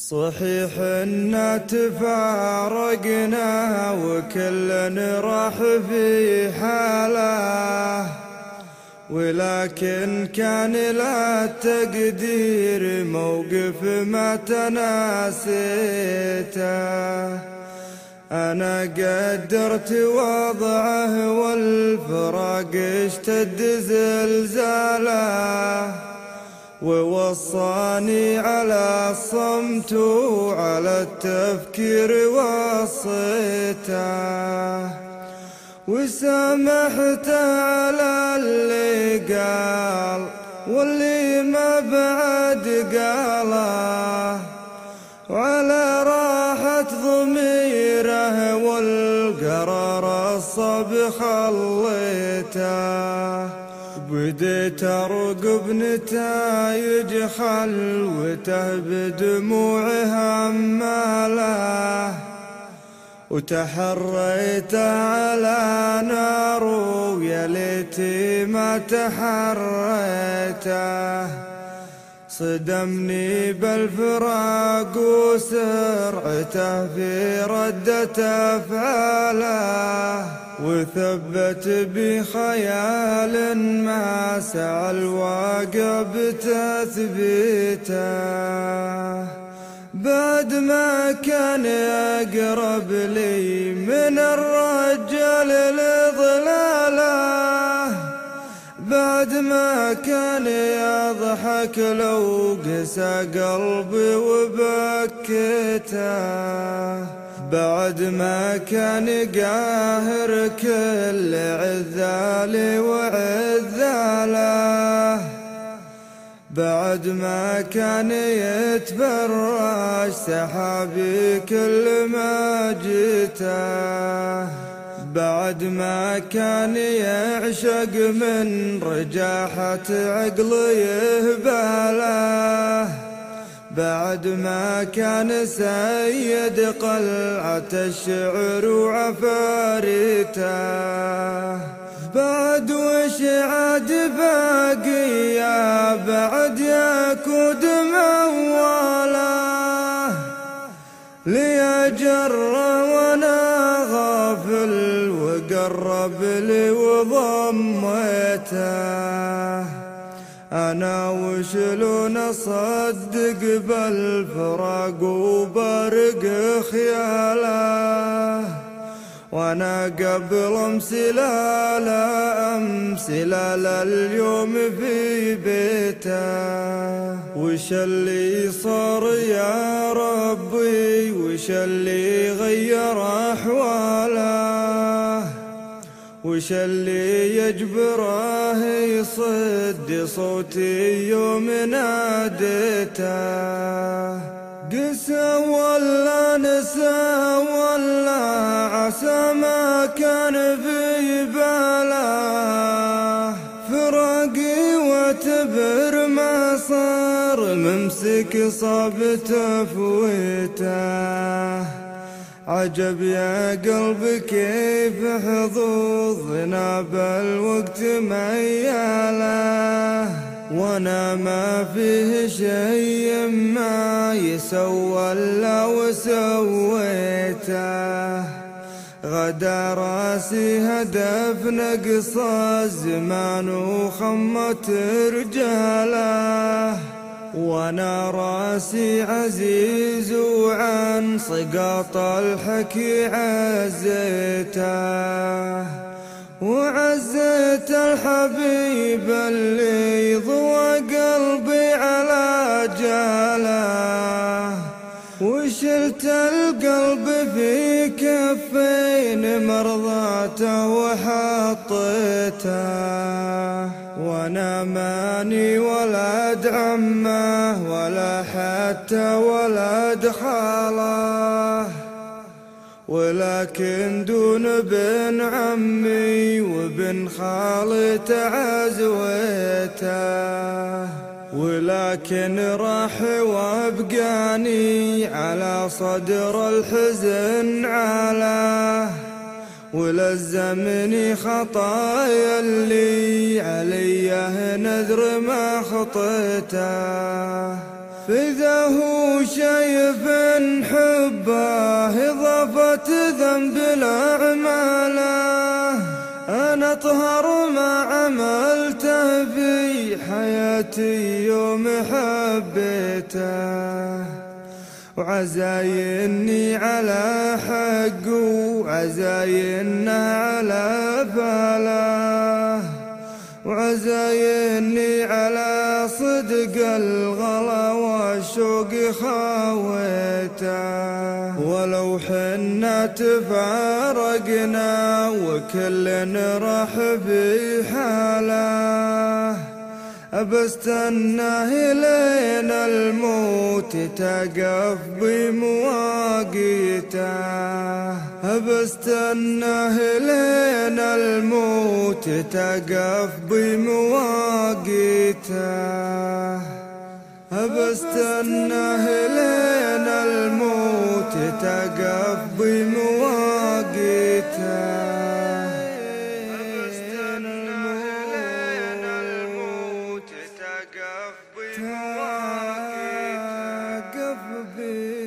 صحيح إن تفارقنا وكلنا راح في حاله، ولكن كان لا تقدير موقف ما تناسيته. أنا قدرت وضعه والفراق اشتد زلزاله، ووصاني على الصمت وعلى التفكير وصيته، وسامحت على اللي قال واللي ما بعد قاله، وعلى راحة ضميره والقرار الصب خليته. بديت أرقب نتايج خلوته بدموعها هماله، وتحريت على نار ويا ليتي ما تحريته. صدمني بالفراق وسرعته في ردة أفعاله، وثبت بخيال ما سعى الواقع بتثبيته. بعد ما كان أقرب لي من الرجال لضلاله، بعد ما كان يضحك لو قسى قلبي وبكيته، بعد ما كان قاهر كل عذالي وعذاله، بعد ما كان يتفرج سحابي كل ما جيته، بعد ما كان يعشق من رجاحة عقلي يهباله، بعد ما كان سيد قلعة الشعر وعفاريته. بعد وش عاد باقي يا بعد يكود موله، ليجره وانا غافل وقرب لي وضميته. أنا وشلون أصدق بالفراق وبرق خياله، وأنا قبل أمسلال اليوم في بيته. وش اللي صار يا ربي وش اللي غير أحواله، وش اللي يجبره يصد صوتي يوم ناديته. قسى ولا نسى ولا عسى ما كان في باله، فراقي واعتبر ما صار ممسك صاب تفويته. عجب يا قلب كيف حظوظنا بالوقت مياله، وانا ما فيه شيء ما يسوى الا وسويته. غدا راسي هدف نقص الزمان وخمت رجاله، وانا راسي عزيز وعن سقاط الحكي عزيته، وعزيت الحبيب اللي ضوى قلبي على جاله، وشلت القلب في كفين مرضاته وحطيته. وانا ماني ولد عمه ولا حتى ولد خاله، ولكن دون بن عمي وبن خالته عزويته. ولكن راح وابقاني على صدر الحزن عاله، ولزمني خطايا اللي عليه نذر ما خطيته. فإذا هو شايف حبه إضافة ذنب لأعماله. أنا أطهر ما عملته في حياتي يوم حبيته، وعزايني على حقه وعزاينه على باله، وعزايني على صدق الغلا والشوق خاويته. ولو حنا تفارقنا وكل راح بحاله، أبستناه لين الموت تقف بمواقيته. أبستناه لين الموت تقف بمواقيته. أبستناه لين الموت تقف بمواقيته. تقف بمواقيته.